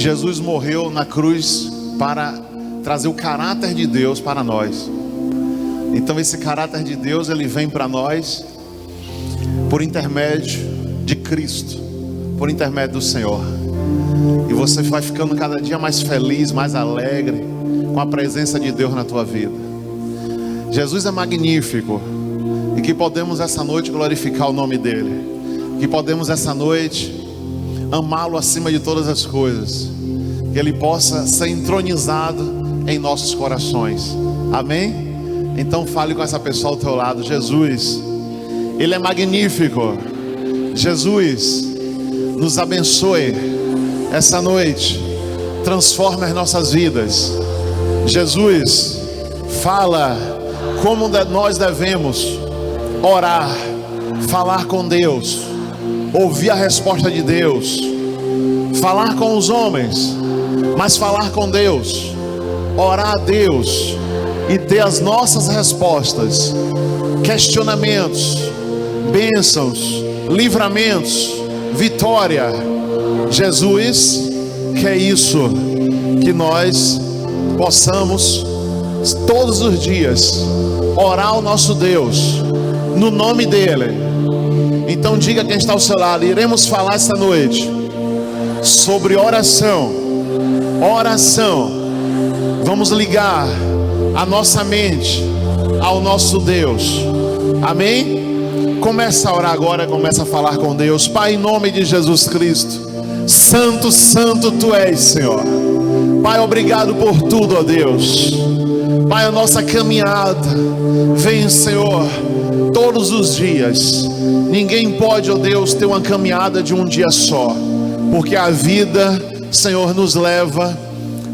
Jesus morreu na cruz para trazer o caráter de Deus para nós. Então esse caráter de Deus, ele vem para nós por intermédio de Cristo, por intermédio do Senhor. E você vai ficando cada dia mais feliz, mais alegre com a presença de Deus na tua vida. Jesus é magnífico, e que podemos essa noite glorificar o nome dele, que podemos essa noite amá-lo acima de todas as coisas, que ele possa ser entronizado em nossos corações. Amém? Então fale com essa pessoa ao teu lado: Jesus, ele é magnífico. Jesus, nos abençoe essa noite, transforma as nossas vidas. Jesus, fala como nós devemos orar, falar com Deus, ouvir a resposta de Deus, falar com os homens, mas falar com Deus, orar a Deus e ter as nossas respostas, questionamentos, bênçãos, livramentos, vitória. Jesus, que é isso, que nós possamos todos os dias orar ao nosso Deus no nome dele. Então diga quem está ao seu lado: iremos falar esta noite sobre oração. Oração. Vamos ligar a nossa mente ao nosso Deus. Amém? Começa a orar agora, começa a falar com Deus. Pai, em nome de Jesus Cristo, santo, santo tu és, Senhor. Pai, obrigado por tudo, ó Deus. Pai, a nossa caminhada vem, Senhor, todos os dias. Ninguém pode, ó Deus, ter uma caminhada de um dia só, porque a vida, Senhor, nos leva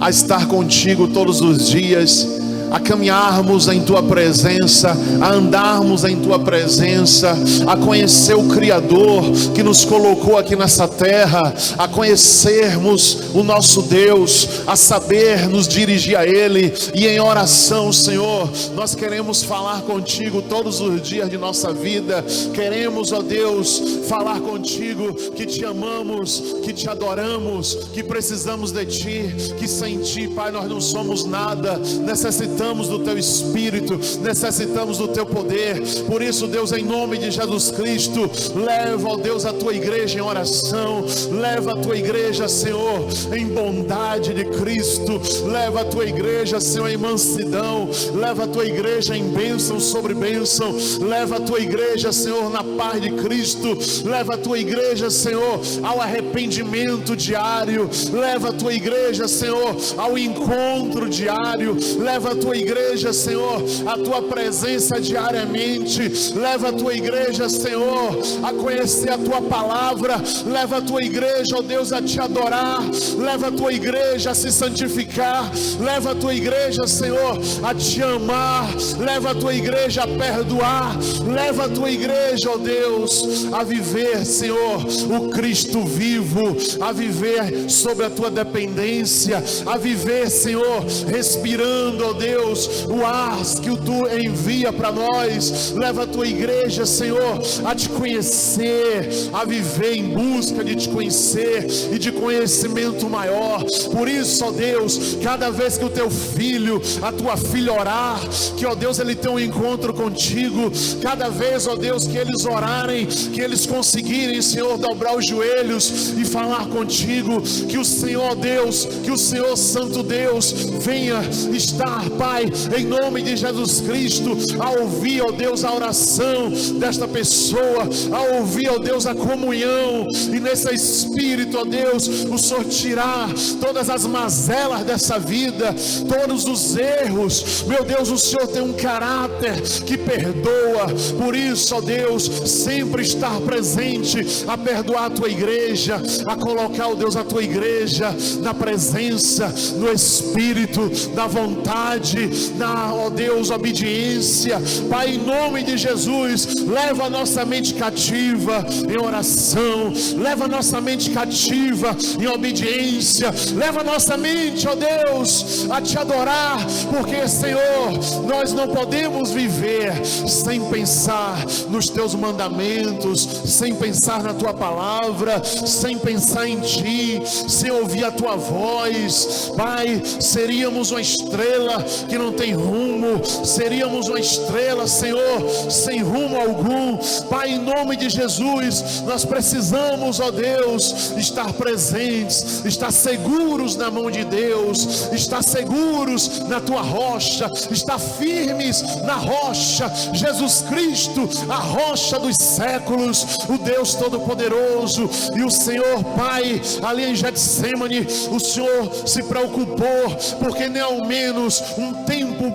a estar contigo todos os dias, a caminharmos em tua presença, a andarmos em tua presença, a conhecer o Criador que nos colocou aqui nessa terra, a conhecermos o nosso Deus, a saber nos dirigir a Ele. E em oração, Senhor, nós queremos falar contigo todos os dias de nossa vida. Queremos, ó Deus, falar contigo que te amamos, que te adoramos, que precisamos de ti, que sem ti, Pai, nós não somos nada. Necessitamos do teu Espírito, necessitamos do teu poder. Por isso, Deus, em nome de Jesus Cristo, leva, ó Deus, a tua igreja em oração, leva a tua igreja, Senhor, em bondade de Cristo, leva a tua igreja, Senhor, em mansidão, leva a tua igreja em bênção sobre bênção, leva a tua igreja, Senhor, na paz de Cristo, leva a tua igreja, Senhor, ao arrependimento diário, leva a tua igreja, Senhor, ao encontro diário, leva a tua igreja, Senhor, a tua presença diariamente, leva a tua igreja, Senhor, a conhecer a tua palavra, leva a tua igreja, ó Deus, a te adorar, leva a tua igreja a se santificar, leva a tua igreja, Senhor, a te amar, leva a tua igreja a perdoar, leva a tua igreja, ó Deus, a viver, Senhor, o Cristo vivo, a viver sobre a tua dependência, a viver, Senhor, respirando, ó Deus, o ar que tu envia para nós. Leva a tua igreja, Senhor, a te conhecer, a viver em busca de te conhecer e de conhecimento maior. Por isso, ó Deus, cada vez que o teu filho, a tua filha orar, que, ó Deus, ele tem um encontro contigo, cada vez, ó Deus, que eles orarem, que eles conseguirem, Senhor, dobrar os joelhos e falar contigo, que o Senhor, Deus, que o Senhor Santo Deus venha estar, Pai, em nome de Jesus Cristo, a ouvir, ó Deus, a oração desta pessoa, a ouvir, ó Deus, a comunhão, e nesse Espírito, ó Deus, o Senhor tirar todas as mazelas dessa vida, todos os erros. Meu Deus, o Senhor tem um caráter que perdoa. Por isso, ó Deus, sempre estar presente a perdoar a tua igreja, a colocar, ó Deus, a tua igreja na presença, no Espírito, na vontade hoje na, ó Deus, obediência. Pai, em nome de Jesus, leva a nossa mente cativa em oração, leva a nossa mente cativa em obediência, leva a nossa mente, ó Deus, a te adorar, porque, Senhor, nós não podemos viver sem pensar nos teus mandamentos, sem pensar na tua palavra, sem pensar em ti, sem ouvir a tua voz. Pai, seríamos uma estrela que não tem rumo, seríamos uma estrela, Senhor, sem rumo algum. Pai, em nome de Jesus, nós precisamos, ó Deus, estar presentes, estar seguros na mão de Deus, estar seguros na tua rocha, estar firmes na rocha, Jesus Cristo, a rocha dos séculos, o Deus Todo-Poderoso. E o Senhor, Pai, ali em Getsêmani, o Senhor se preocupou, porque nem ao menos um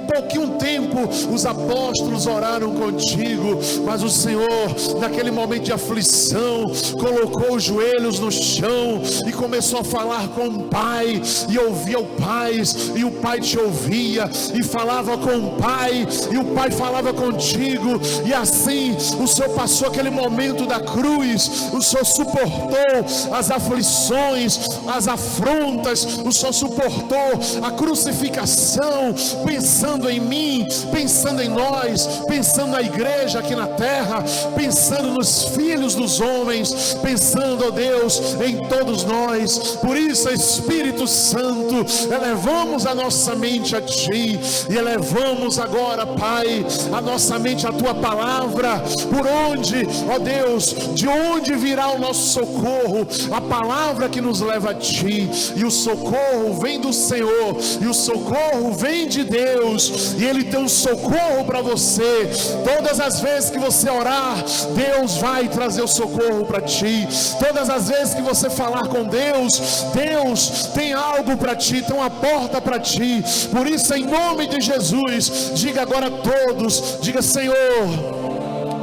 pouquinho tempo, os apóstolos oraram contigo, mas o Senhor, naquele momento de aflição, colocou os joelhos no chão e começou a falar com o Pai, e ouvia o Pai, e o Pai te ouvia, e falava com o Pai, e o Pai falava contigo, e assim o Senhor passou aquele momento da cruz, o Senhor suportou as aflições, as afrontas, o Senhor suportou a crucificação, pensando em mim, pensando em nós, pensando na igreja aqui na terra, pensando nos filhos dos homens, pensando, ó Deus, em todos nós. Por isso, Espírito Santo, elevamos a nossa mente a Ti, e elevamos agora, Pai, a nossa mente à Tua palavra, por onde, ó Deus, de onde virá o nosso socorro? A palavra que nos leva a Ti, e o socorro vem do Senhor, e o socorro vem de Deus, e Ele tem um socorro para você. Todas as vezes que você orar, Deus vai trazer o socorro para ti. Todas as vezes que você falar com Deus, Deus tem algo para ti, tem uma porta para ti. Por isso, em nome de Jesus, diga agora a todos, diga: Senhor,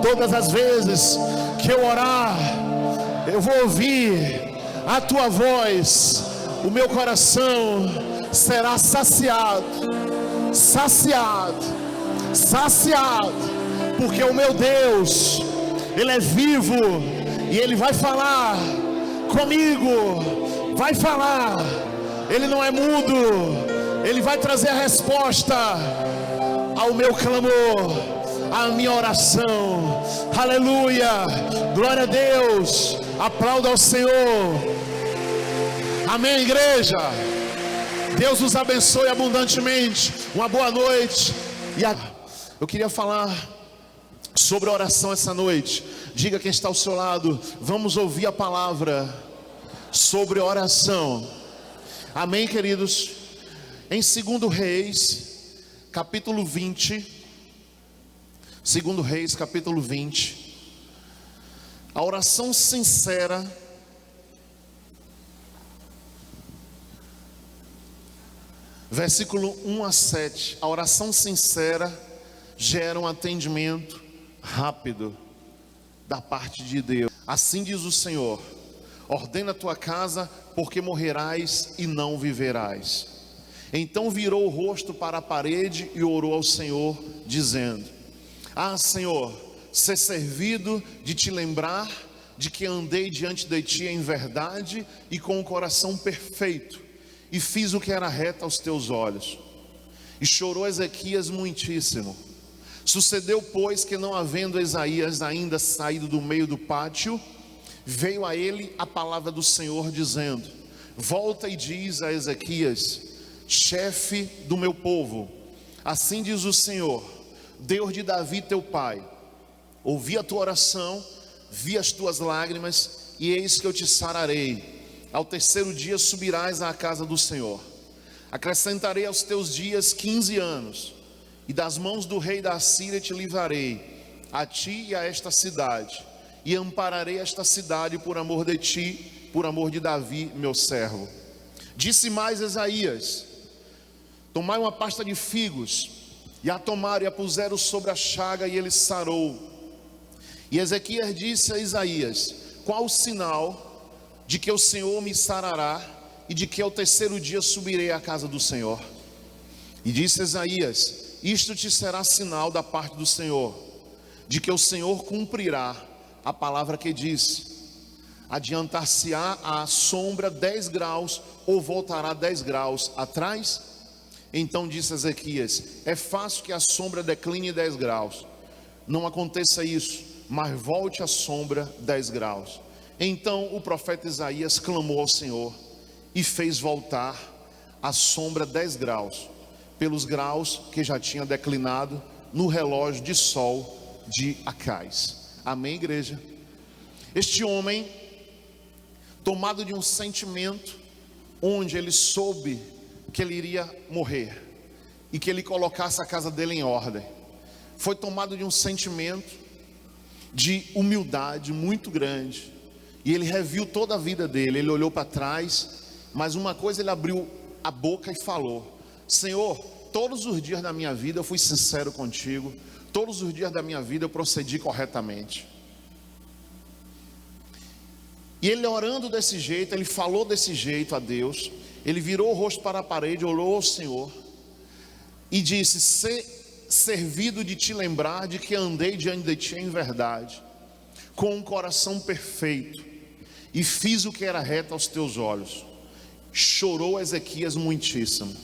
todas as vezes que eu orar, eu vou ouvir a tua voz, o meu coração será saciado, porque o meu Deus, Ele é vivo, e Ele vai falar comigo, vai falar, Ele não é mudo, Ele vai trazer a resposta ao meu clamor, à minha oração. Aleluia, glória a Deus, aplauda ao Senhor. Amém, igreja. Deus nos abençoe abundantemente. Uma boa noite. Eu queria falar sobre oração essa noite. Diga quem está ao seu lado: vamos ouvir a palavra sobre oração. Amém, queridos? Em 2 Reis, capítulo 20. 2 Reis, capítulo 20. A oração sincera. Versículo 1 a 7. A oração sincera gera um atendimento rápido da parte de Deus. Assim diz o Senhor: ordena a tua casa, porque morrerás e não viverás. Então virou o rosto para a parede e orou ao Senhor, dizendo: ah, Senhor, ser servido de te lembrar de que andei diante de ti em verdade e com o coração perfeito, e fiz o que era reto aos teus olhos. E chorou Ezequias muitíssimo. Sucedeu, pois, que não havendo Isaías ainda saído do meio do pátio, veio a ele a palavra do Senhor, dizendo: volta e diz a Ezequias, chefe do meu povo, assim diz o Senhor, Deus de Davi teu pai: ouvi a tua oração, vi as tuas lágrimas, e eis que eu te sararei. Ao terceiro dia subirás à casa do Senhor. Acrescentarei aos teus dias 15 anos, e das mãos do rei da Assíria te livrarei, a ti e a esta cidade, e ampararei esta cidade por amor de ti, por amor de Davi meu servo. Disse mais Isaías: tomai uma pasta de figos, e a tomaram e a puseram sobre a chaga, e ele sarou. E Ezequias disse a Isaías: qual o sinal de que o Senhor me sarará, e de que ao terceiro dia subirei à casa do Senhor? E disse Isaías: isto te será sinal da parte do Senhor, de que o Senhor cumprirá a palavra que disse. Adiantar-se-á a sombra 10 graus, ou voltará 10 graus atrás? Então disse Ezequias: é fácil que a sombra decline 10 graus. Não aconteça isso, mas volte a sombra 10 graus. Então o profeta Isaías clamou ao Senhor e fez voltar a sombra 10 graus, pelos graus que já tinha declinado no relógio de sol de Acais. Amém, igreja? Este homem, tomado de um sentimento, onde ele soube que ele iria morrer e que ele colocasse a casa dele em ordem, foi tomado de um sentimento de humildade muito grande, e ele reviu toda a vida dele. Ele olhou para trás, mas uma coisa, ele abriu a boca e falou: Senhor, todos os dias da minha vida eu fui sincero contigo, todos os dias da minha vida eu procedi corretamente. E ele orando desse jeito, ele falou desse jeito a Deus, ele virou o rosto para a parede, orou ao Senhor e disse: ser servido de te lembrar de que andei diante de ti em verdade, com um coração perfeito, e fiz o que era reto aos teus olhos. Chorou Ezequias muitíssimo.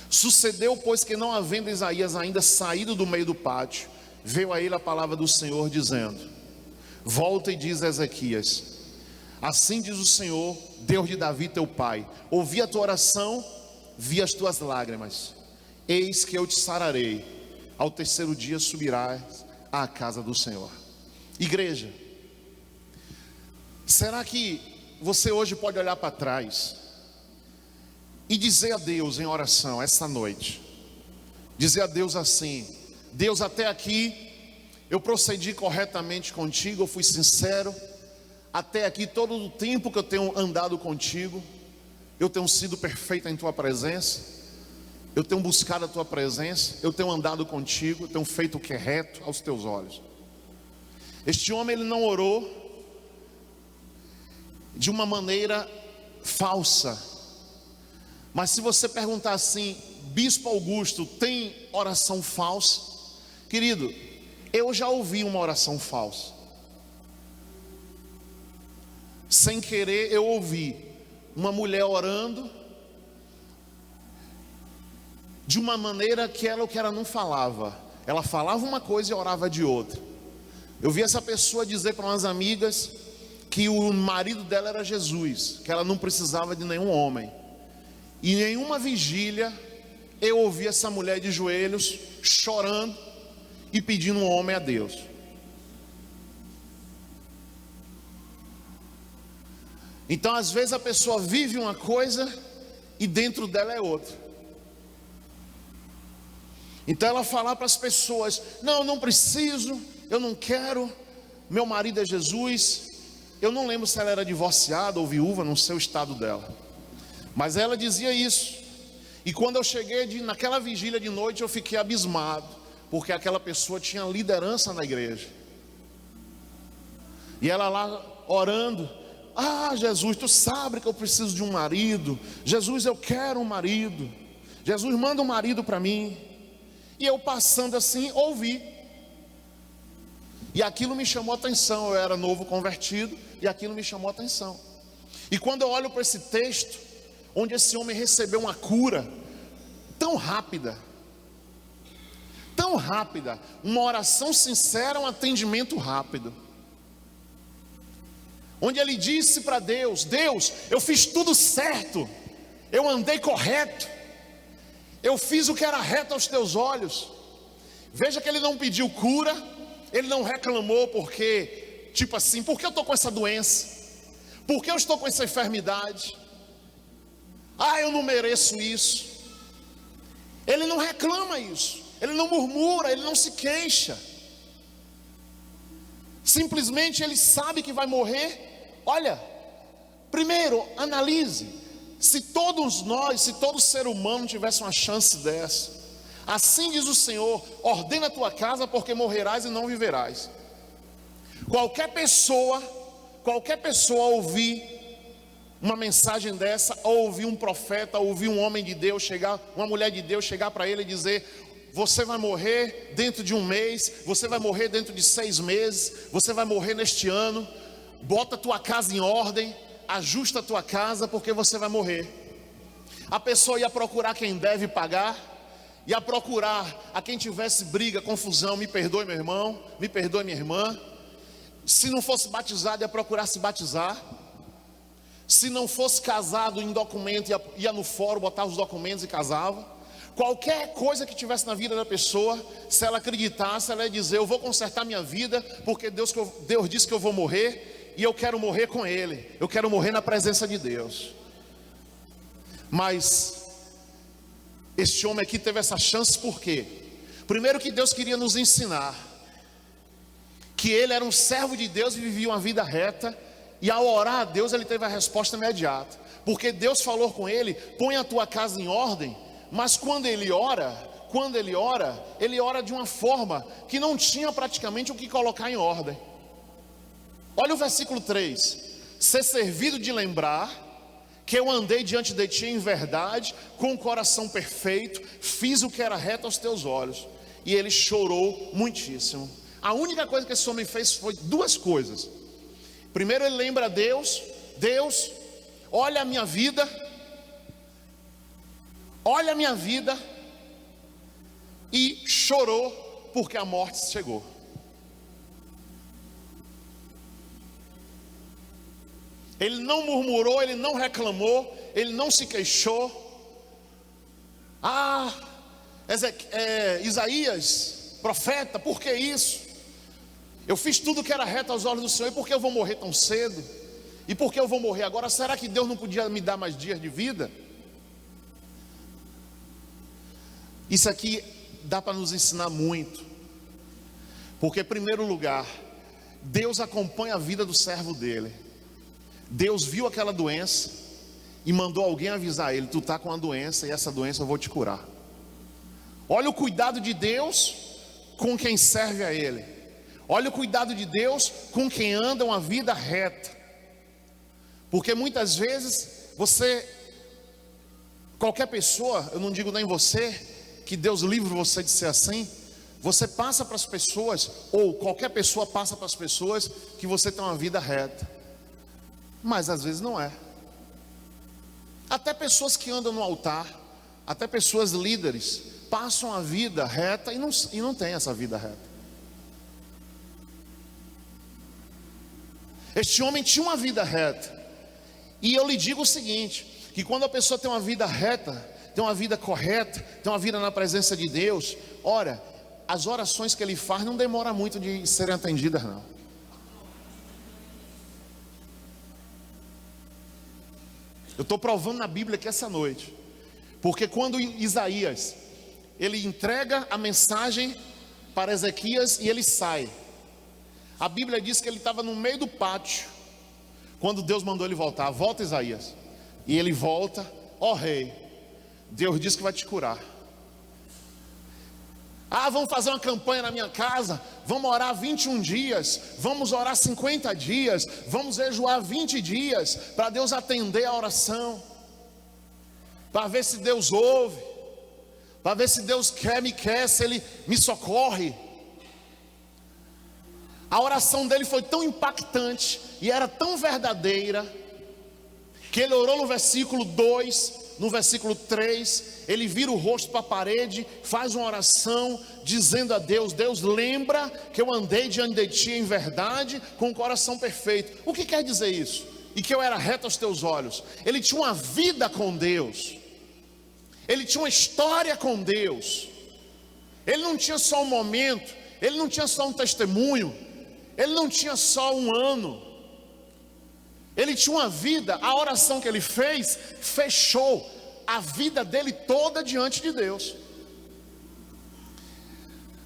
Sucedeu, pois, que não havendo Isaías ainda saído do meio do pátio, veio a ele a palavra do Senhor dizendo: volta e diz a Ezequias: assim diz o Senhor, Deus de Davi teu pai, ouvi a tua oração, vi as tuas lágrimas, eis que eu te sararei, ao terceiro dia subirás à casa do Senhor. Igreja, será que você hoje pode olhar para trás e dizer a Deus em oração essa noite, dizer a Deus assim: Deus, até aqui eu procedi corretamente contigo, eu fui sincero, até aqui todo o tempo que eu tenho andado contigo, eu tenho sido perfeito em tua presença, eu tenho buscado a tua presença, eu tenho andado contigo, eu tenho feito o que é reto aos teus olhos. Este homem, ele não orou de uma maneira falsa, mas se você perguntar assim: Bispo Augusto, tem oração falsa? Querido, eu já ouvi uma oração falsa. Sem querer eu ouvi uma mulher orando de uma maneira que ela não falava. Ela falava uma coisa e orava de outra. Eu vi essa pessoa dizer para umas amigas que o marido dela era Jesus, que ela não precisava de nenhum homem. E em nenhuma vigília eu ouvi essa mulher de joelhos chorando e pedindo um homem a Deus. Então às vezes a pessoa vive uma coisa e dentro dela é outra. Então ela fala para as pessoas: não, eu não preciso, eu não quero, meu marido é Jesus. Eu não lembro se ela era divorciada ou viúva, não sei o estado dela, mas ela dizia isso. E quando eu cheguei naquela vigília de noite, eu fiquei abismado, porque aquela pessoa tinha liderança na igreja. E ela lá orando: ah, Jesus, tu sabe que eu preciso de um marido. Jesus, eu quero um marido. Jesus, manda um marido para mim. E eu passando assim, ouvi. E aquilo me chamou a atenção. Eu era novo convertido e aquilo me chamou a atenção. E quando eu olho para esse texto, onde esse homem recebeu uma cura tão rápida, uma oração sincera, um atendimento rápido, onde ele disse para Deus: Deus, eu fiz tudo certo, eu andei correto, eu fiz o que era reto aos teus olhos. Veja que ele não pediu cura, ele não reclamou porque, tipo assim, por que eu estou com essa doença? Por que eu estou com essa enfermidade? Ah, eu não mereço isso. Ele não reclama isso, ele não murmura, ele não se queixa. Simplesmente ele sabe que vai morrer. Olha, primeiro analise, se todos nós, se todo ser humano tivesse uma chance dessa. Assim diz o Senhor: ordena a tua casa, porque morrerás e não viverás. Qualquer pessoa ouvir uma mensagem dessa, ou ouvir um profeta, ou ouvir um homem de Deus chegar, uma mulher de Deus chegar para ele e dizer: você vai morrer dentro de um mês, você vai morrer dentro de 6 meses, você vai morrer neste ano, bota a tua casa em ordem, ajusta a tua casa, porque você vai morrer. A pessoa ia procurar quem deve pagar, ia procurar a quem tivesse briga, confusão. Me perdoe, meu irmão, me perdoe, minha irmã. Se não fosse batizado, ia procurar se batizar. Se não fosse casado em documento, ia no fórum botar os documentos e casava. Qualquer coisa que tivesse na vida da pessoa, se ela acreditasse, ela ia dizer: eu vou consertar minha vida, porque Deus disse que eu vou morrer, e eu quero morrer com Ele, eu quero morrer na presença de Deus. Mas este homem aqui teve essa chance, por quê? Primeiro, que Deus queria nos ensinar que ele era um servo de Deus e vivia uma vida reta, e ao orar a Deus ele teve a resposta imediata, porque Deus falou com ele: põe a tua casa em ordem. Mas quando ele ora, ele ora de uma forma que não tinha praticamente o que colocar em ordem. Olha o versículo 3: ser servido de lembrar que eu andei diante de ti em verdade, com o coração perfeito, fiz o que era reto aos teus olhos. E ele chorou muitíssimo. A única coisa que esse homem fez foi 2 coisas. Primeiro, ele lembra a Deus: Deus, olha a minha vida, e chorou porque a morte chegou. Ele não murmurou, ele não reclamou, ele não se queixou. Isaías, profeta, por que isso? Eu fiz tudo que era reto aos olhos do Senhor, e por que eu vou morrer tão cedo? E por que eu vou morrer agora? Será que Deus não podia me dar mais dias de vida? Isso aqui dá para nos ensinar muito, porque em primeiro lugar, Deus acompanha a vida do servo dele. Deus viu aquela doença e mandou alguém avisar ele: tu está com uma doença, e essa doença eu vou te curar. Olha o cuidado de Deus com quem serve a Ele. Olha o cuidado de Deus com quem anda uma vida reta. Porque muitas vezes qualquer pessoa, eu não digo nem você, que Deus livre você de ser assim, você passa para as pessoas, ou qualquer pessoa passa para as pessoas, que você tem uma vida reta. Mas às vezes não é. Até pessoas que andam no altar, até pessoas líderes, passam a vida reta e não tem essa vida reta. Este homem tinha uma vida reta. E eu lhe digo o seguinte: que quando a pessoa tem uma vida reta, tem uma vida correta, tem uma vida na presença de Deus, ora, as orações que ele faz não demoram muito de serem atendidas, não. Eu estou provando na Bíblia aqui essa noite, porque quando Isaías, ele entrega a mensagem para Ezequias e ele sai, a Bíblia diz que ele estava no meio do pátio, quando Deus mandou ele voltar: volta, Isaías. E ele volta: ó rei, Deus disse que vai te curar. Vamos fazer uma campanha na minha casa, vamos orar 21 dias, vamos orar 50 dias, vamos jejuar 20 dias, para Deus atender a oração, para ver se Deus ouve, para ver se Deus me quer, se Ele me socorre. A oração dele foi tão impactante e era tão verdadeira, que ele orou no versículo 2, no versículo 3, ele vira o rosto para a parede, faz uma oração dizendo a Deus: Deus, lembra que eu andei diante de ti em verdade, com o coração perfeito. O que quer dizer isso? E que eu era reto aos teus olhos. Ele tinha uma vida com Deus, ele tinha uma história com Deus. Ele não tinha só um momento, ele não tinha só um testemunho, ele não tinha só um ano, ele tinha uma vida. A oração que ele fez fechou a vida dele toda diante de Deus.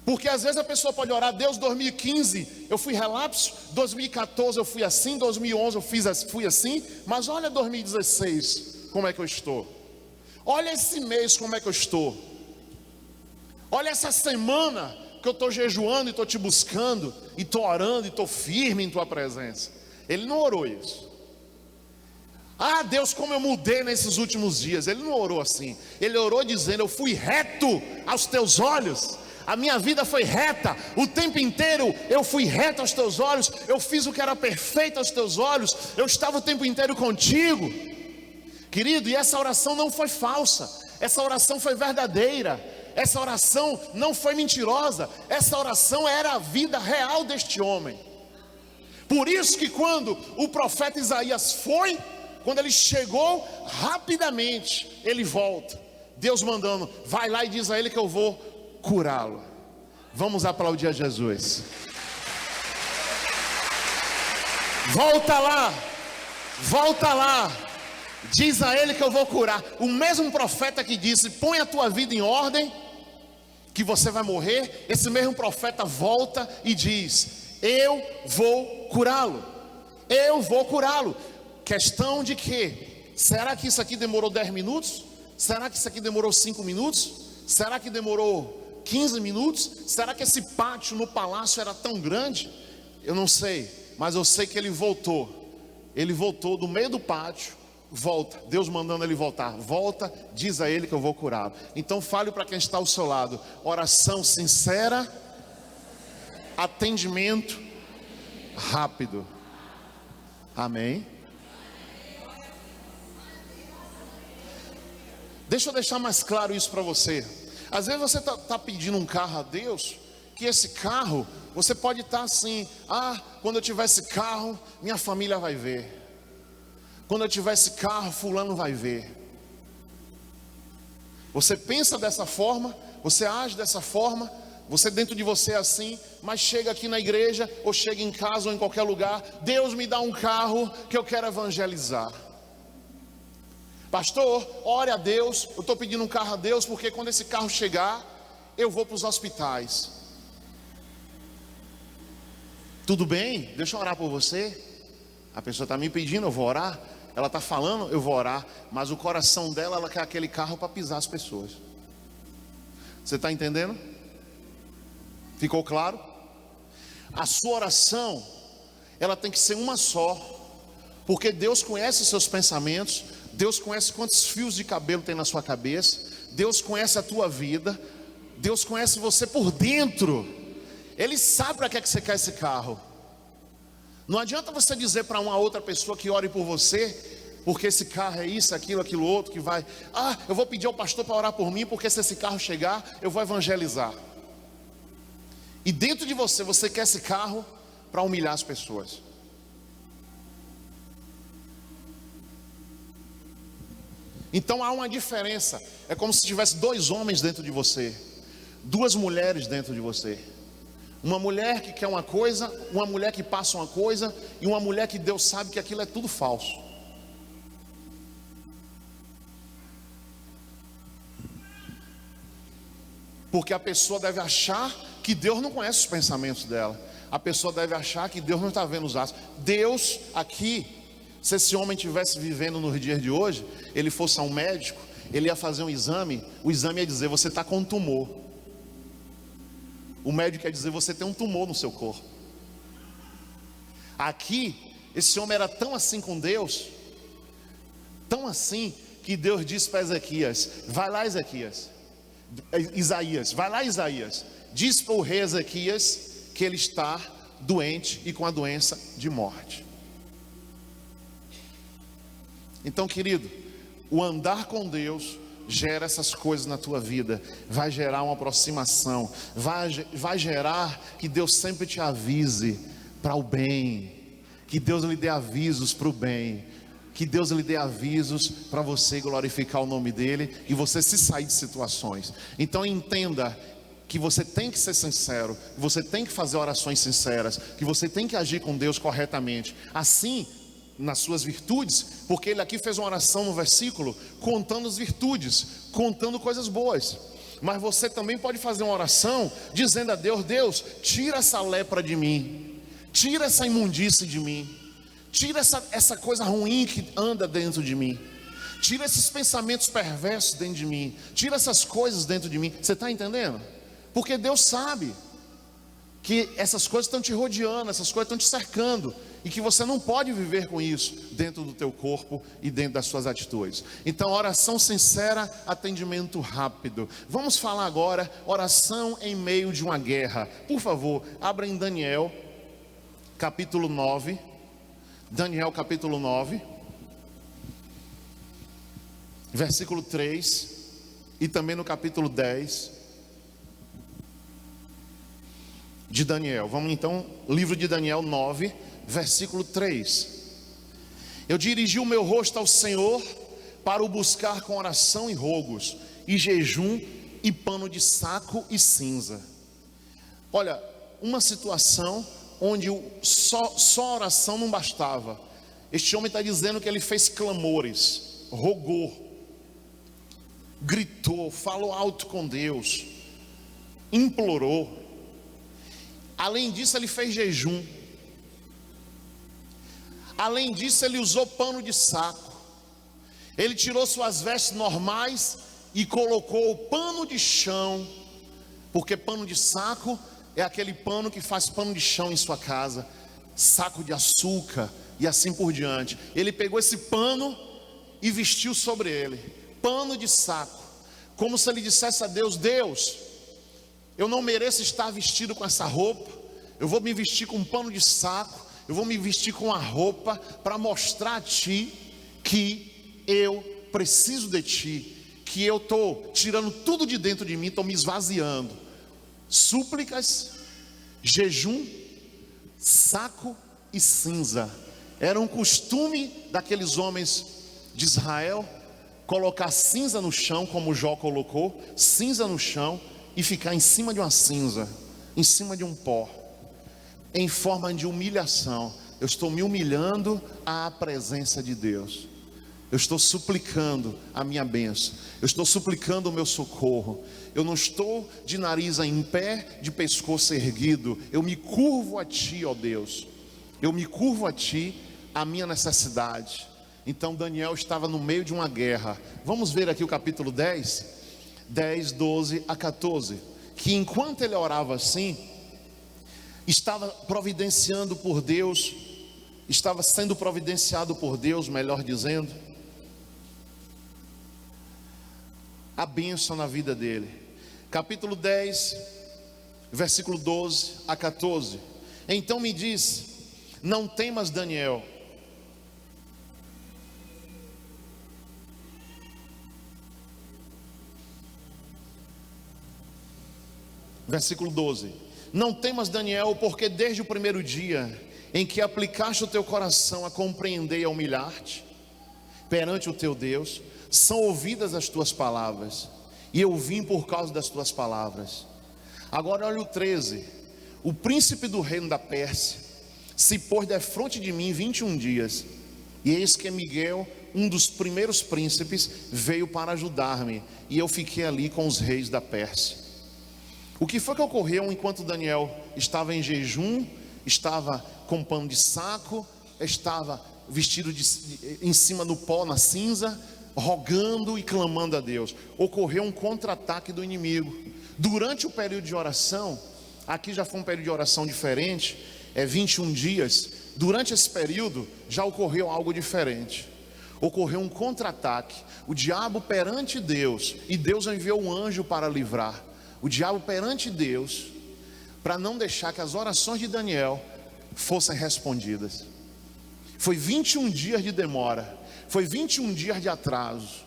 Porque às vezes a pessoa pode orar: Deus, 2015 eu fui relapso, 2014 eu fui assim, 2011 eu fui assim, mas olha 2016 como é que eu estou, olha esse mês como é que eu estou, olha essa semana que eu estou jejuando e estou te buscando, e estou orando e estou firme em tua presença. Ele não orou isso. Ah, Deus, como eu mudei nesses últimos dias. Ele não orou assim. Ele orou dizendo: eu fui reto aos teus olhos. A minha vida foi reta. O tempo inteiro eu fui reto aos teus olhos. Eu fiz o que era perfeito aos teus olhos. Eu estava o tempo inteiro contigo. Querido, e essa oração não foi falsa. Essa oração foi verdadeira. Essa oração não foi mentirosa. Essa oração era a vida real deste homem. Por isso que quando o profeta Isaías foi, quando ele chegou, rapidamente ele volta. Deus mandando: vai lá e diz a ele que eu vou curá-lo. Vamos aplaudir a Jesus. Volta lá, volta lá, diz a ele que eu vou curar. O mesmo profeta que disse: põe a tua vida em ordem, que você vai morrer. Esse mesmo profeta volta e diz: eu vou curá-lo. Eu vou curá-lo. Questão de que? Será que isso aqui demorou 10 minutos? Será que isso aqui demorou 5 minutos? Será que demorou 15 minutos? Será que esse pátio no palácio era tão grande? Eu não sei, mas eu sei que ele voltou. Ele voltou do meio do pátio. Volta, Deus mandando ele voltar. Volta, diz a ele que eu vou curá-lo. Então fale para quem está ao seu lado: oração sincera, atendimento rápido. Amém? Deixa eu deixar mais claro isso para você. Às vezes você está pedindo um carro a Deus, que esse carro, você pode estar assim: ah, quando eu tiver esse carro, minha família vai ver. Quando eu tiver esse carro, fulano vai ver. Você pensa dessa forma, você age dessa forma, você dentro de você é assim, mas chega aqui na igreja, ou chega em casa, ou em qualquer lugar: Deus me dá um carro que eu quero evangelizar. Pastor, ore a Deus, eu estou pedindo um carro a Deus, porque quando esse carro chegar, eu vou para os hospitais. Tudo bem? Deixa eu orar por você. A pessoa está me pedindo, eu vou orar. Ela está falando, eu vou orar. Mas o coração dela, ela quer aquele carro para pisar as pessoas. Você está entendendo? Ficou claro? A sua oração, ela tem que ser uma só, porque Deus conhece os seus pensamentos. Deus conhece quantos fios de cabelo tem na sua cabeça. Deus conhece a tua vida. Deus conhece você por dentro. Ele sabe para que você quer esse carro. Não adianta você dizer para uma outra pessoa que ore por você, porque esse carro é isso, aquilo, aquilo outro, que vai: ah, eu vou pedir ao pastor para orar por mim, porque se esse carro chegar, eu vou evangelizar. E dentro de você, você quer esse carro para humilhar as pessoas. Então há uma diferença. É como se tivesse 2 homens dentro de você, 2 mulheres dentro de você. Uma mulher que quer uma coisa, uma mulher que passa uma coisa, e uma mulher que Deus sabe que aquilo é tudo falso. Porque a pessoa deve achar que Deus não conhece os pensamentos dela. A pessoa deve achar que Deus não está vendo os atos. Deus aqui, se esse homem estivesse vivendo nos dias de hoje, ele fosse a um médico, ele ia fazer um exame, o exame ia dizer: você está com um tumor. O médico ia dizer: você tem um tumor no seu corpo. Aqui, esse homem era tão assim com Deus, tão assim, que Deus disse para Ezequias: vai lá, Isaías, vai lá, Isaías, diz para o rei Ezequias que ele está doente e com a doença de morte. Então, querido, o andar com Deus gera essas coisas na tua vida. Vai gerar uma aproximação, vai gerar que Deus sempre te avise para o bem, que Deus lhe dê avisos para o bem, que Deus lhe dê avisos para você glorificar o nome dele e você se sair de situações. Então entenda que você tem que ser sincero, que você tem que fazer orações sinceras, que você tem que agir com Deus corretamente, assim nas suas virtudes, porque ele aqui fez uma oração no versículo contando as virtudes, contando coisas boas. Mas você também pode fazer uma oração dizendo a Deus: Deus, tira essa lepra de mim, tira essa imundície de mim, tira essa coisa ruim que anda dentro de mim, tira esses pensamentos perversos dentro de mim, tira essas coisas dentro de mim. Você está entendendo? Porque Deus sabe que essas coisas estão te rodeando, essas coisas estão te cercando, e que você não pode viver com isso dentro do teu corpo e dentro das suas atitudes. Então, oração sincera, atendimento rápido. Vamos falar agora, oração em meio de uma guerra. Por favor, abra em Daniel, capítulo 9. Daniel, capítulo 9, versículo 3, e também no capítulo 10 de Daniel. Vamos então, livro de Daniel 9, versículo 3. Eu dirigi o meu rosto ao Senhor para o buscar com oração e rogos, e jejum e pano de saco e cinza. Olha, uma situação onde só oração não bastava. Este homem está dizendo que ele fez clamores, rogou, gritou, falou alto com Deus, implorou. Além disso, ele fez jejum. Além disso, ele usou pano de saco. Ele tirou suas vestes normais e colocou o pano de chão, porque pano de saco é aquele pano que faz pano de chão em sua casa, saco de açúcar e assim por diante. Ele pegou esse pano e vestiu sobre ele, pano de saco, como se ele dissesse a Deus: Deus, eu não mereço estar vestido com essa roupa, eu vou me vestir com um pano de saco, eu vou me vestir com a roupa para mostrar a Ti que eu preciso de Ti, que eu estou tirando tudo de dentro de mim, estou me esvaziando. Súplicas, jejum, saco e cinza. Era um costume daqueles homens de Israel colocar cinza no chão, como Jó colocou, cinza no chão, e ficar em cima de uma cinza, em cima de um pó, em forma de humilhação. Eu estou me humilhando à presença de Deus. Eu estou suplicando a minha bênção, eu estou suplicando o meu socorro. Eu não estou de nariz em pé, de pescoço erguido. Eu me curvo a Ti, ó Deus. Eu me curvo a Ti, a minha necessidade. Então Daniel estava no meio de uma guerra. Vamos ver aqui o capítulo 10, 12 a 14. Que enquanto ele orava assim, estava providenciando por Deus, estava sendo providenciado por Deus, melhor dizendo, a bênção na vida dele. Capítulo 10, versículo 12 a 14. Então me diz: não temas, Daniel. Versículo 12. Não temas, Daniel, porque desde o primeiro dia em que aplicaste o teu coração a compreender e a humilhar-te perante o teu Deus, são ouvidas as tuas palavras, e eu vim por causa das tuas palavras. Agora olha o 13. O príncipe do reino da Pérsia se pôs defronte de mim 21 dias, e eis que Miguel, um dos primeiros príncipes, veio para ajudar-me, e eu fiquei ali com os reis da Pérsia. O que foi que ocorreu enquanto Daniel estava em jejum, estava com pano de saco, estava vestido em cima do pó, na cinza, rogando e clamando a Deus? Ocorreu um contra-ataque do inimigo. Durante o período de oração, aqui já foi um período de oração diferente, 21 dias. Durante esse período já ocorreu algo diferente. Ocorreu um contra-ataque. O diabo perante Deus, e Deus enviou um anjo para livrar. O diabo perante Deus, para não deixar que as orações de Daniel fossem respondidas. Foi 21 dias de demora, foi 21 dias de atraso,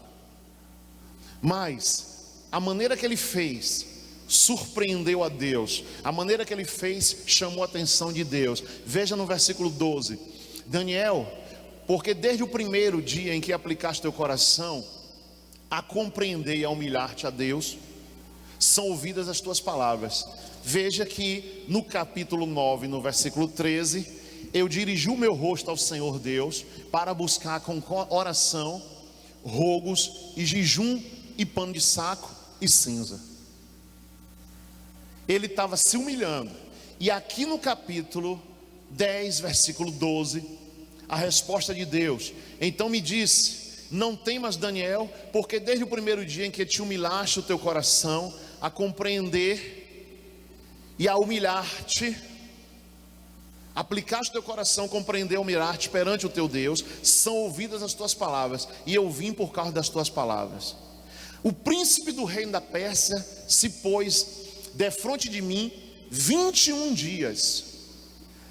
mas a maneira que ele fez surpreendeu a Deus, a maneira que ele fez chamou a atenção de Deus. Veja no versículo 12: Daniel, porque desde o primeiro dia em que aplicaste teu coração a compreender e a humilhar-te a Deus, são ouvidas as tuas palavras. Veja que no capítulo 9, no versículo 13, eu dirigi o meu rosto ao Senhor Deus para buscar com oração, rogos e jejum e pano de saco e cinza. Ele estava se humilhando. E aqui no capítulo 10, versículo 12, a resposta de Deus: então me disse, não temas, Daniel, porque desde o primeiro dia em que te humilhaste o teu coração a compreender e a humilhar-te, Aplicaste o teu coração, compreendeu, mirar-te perante o teu Deus, são ouvidas as tuas palavras, e eu vim por causa das tuas palavras. O príncipe do reino da Pérsia se pôs defronte de mim 21 dias.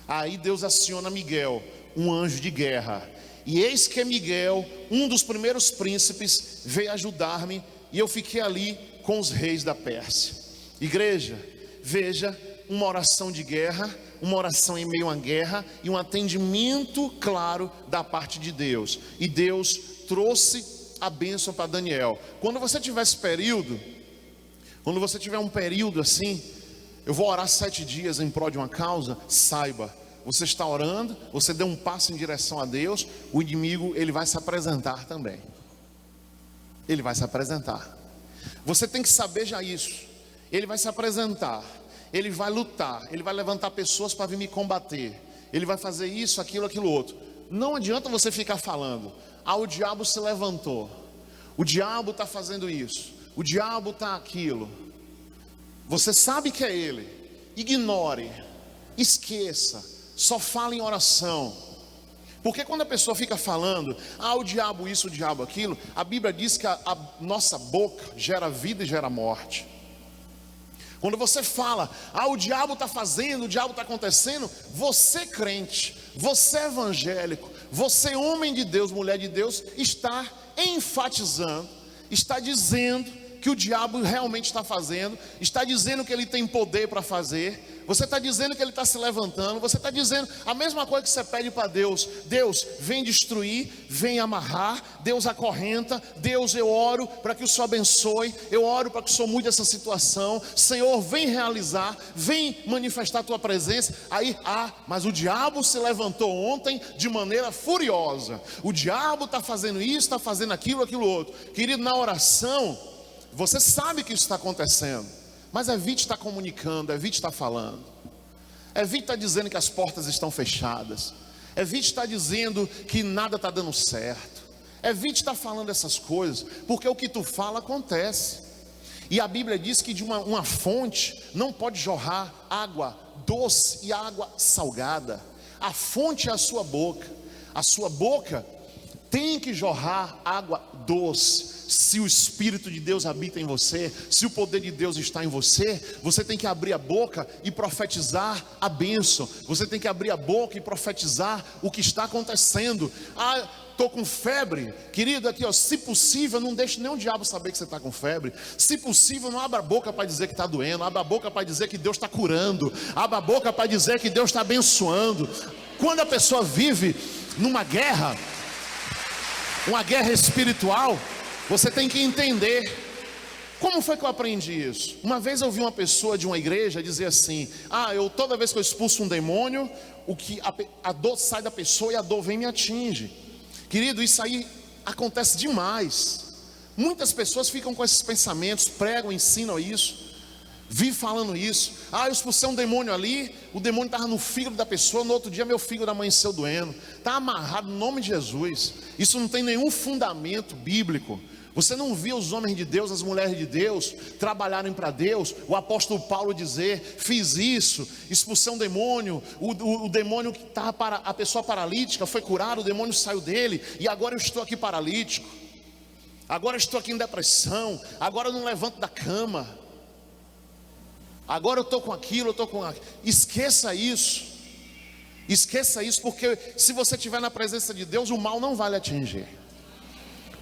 Aí Deus aciona Miguel, um anjo de guerra, e eis que Miguel, um dos primeiros príncipes, veio ajudar-me, e eu fiquei ali com os reis da Pérsia. Igreja, veja, uma oração de guerra, uma oração em meio à guerra e um atendimento claro da parte de Deus. E Deus trouxe a bênção para Daniel. Quando você tiver esse período, quando você tiver um período assim, eu vou orar 7 dias em prol de uma causa, saiba, você está orando, você deu um passo em direção a Deus, o inimigo, ele vai se apresentar também. Ele vai se apresentar. Você tem que saber já isso. Ele vai se apresentar. Ele vai lutar, ele vai levantar pessoas para vir me combater. Ele vai fazer isso, aquilo outro. Não adianta você ficar falando: ah, o diabo se levantou, o diabo está fazendo isso, o diabo está aquilo. Você sabe que é ele. Ignore, esqueça, só fale em oração. Porque quando a pessoa fica falando: ah, o diabo isso, o diabo aquilo, a Bíblia diz que a nossa boca gera vida e gera morte. Quando você fala: ah, o diabo está fazendo, o diabo está acontecendo, você crente, você evangélico, você homem de Deus, mulher de Deus, está enfatizando, está dizendo que o diabo realmente está fazendo, está dizendo que ele tem poder para fazer. Você está dizendo que ele está se levantando. Você está dizendo a mesma coisa que você pede para Deus: Deus, vem destruir, vem amarrar. Deus, acorrenta. Deus, eu oro para que o Senhor abençoe. Eu oro para que o Senhor mude essa situação. Senhor, vem realizar, vem manifestar a tua presença. Aí, mas o diabo se levantou ontem de maneira furiosa. O diabo está fazendo isso, está fazendo aquilo outro. Querido, na oração, você sabe que isso está acontecendo, mas evite estar comunicando, evite estar falando, evite estar dizendo que as portas estão fechadas, evite estar dizendo que nada está dando certo, evite estar falando essas coisas, porque o que tu fala acontece. E a Bíblia diz que de uma fonte não pode jorrar água doce e água salgada. A fonte é a sua boca tem que jorrar água doce. Se o Espírito de Deus habita em você, se o poder de Deus está em você, você tem que abrir a boca e profetizar a bênção. Você tem que abrir a boca e profetizar o que está acontecendo. Ah, estou com febre. Querido, aqui ó, se possível, não deixe nem o diabo saber que você está com febre. Se possível, não abra a boca para dizer que está doendo. Abra a boca para dizer que Deus está curando. Abra a boca para dizer que Deus está abençoando. Quando a pessoa vive numa guerra, uma guerra espiritual, você tem que entender. Como foi que eu aprendi isso? Uma vez eu vi uma pessoa de uma igreja dizer assim: toda vez que eu expulso um demônio, a dor sai da pessoa e a dor vem e me atinge. Querido, isso aí acontece demais. Muitas pessoas ficam com esses pensamentos, pregam, ensinam isso, vivem falando isso. Eu expulsei um demônio ali, o demônio estava no fígado da pessoa, no outro dia meu fígado amanheceu doendo. Está amarrado no nome de Jesus. Isso não tem nenhum fundamento bíblico. Você não viu os homens de Deus, as mulheres de Deus trabalharem para Deus? O apóstolo Paulo dizer: fiz isso, expulsei um demônio, o demônio que estava para a pessoa paralítica foi curado, o demônio saiu dele, e agora eu estou aqui paralítico, agora eu estou aqui em depressão, agora eu não levanto da cama, agora eu estou com aquilo, eu estou com aquilo. Esqueça isso, porque se você estiver na presença de Deus, o mal não vai lhe atingir.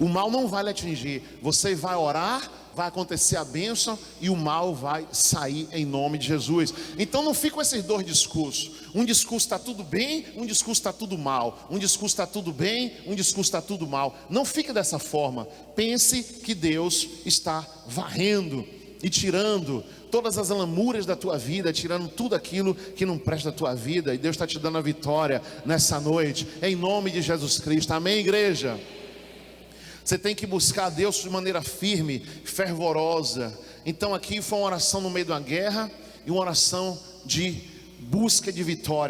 O mal não vai lhe atingir. Você vai orar, vai acontecer a bênção e o mal vai sair em nome de Jesus. Então não fique com esses dois discursos. Um discurso está tudo bem, um discurso está tudo mal. Um discurso está tudo bem, um discurso está tudo mal. Não fique dessa forma. Pense que Deus está varrendo e tirando todas as lamuras da tua vida, tirando tudo aquilo que não presta da tua vida. E Deus está te dando a vitória nessa noite, em nome de Jesus Cristo. Amém, igreja? Você tem que buscar a Deus de maneira firme, fervorosa. Então aqui foi uma oração no meio de uma guerra e uma oração de busca de vitória.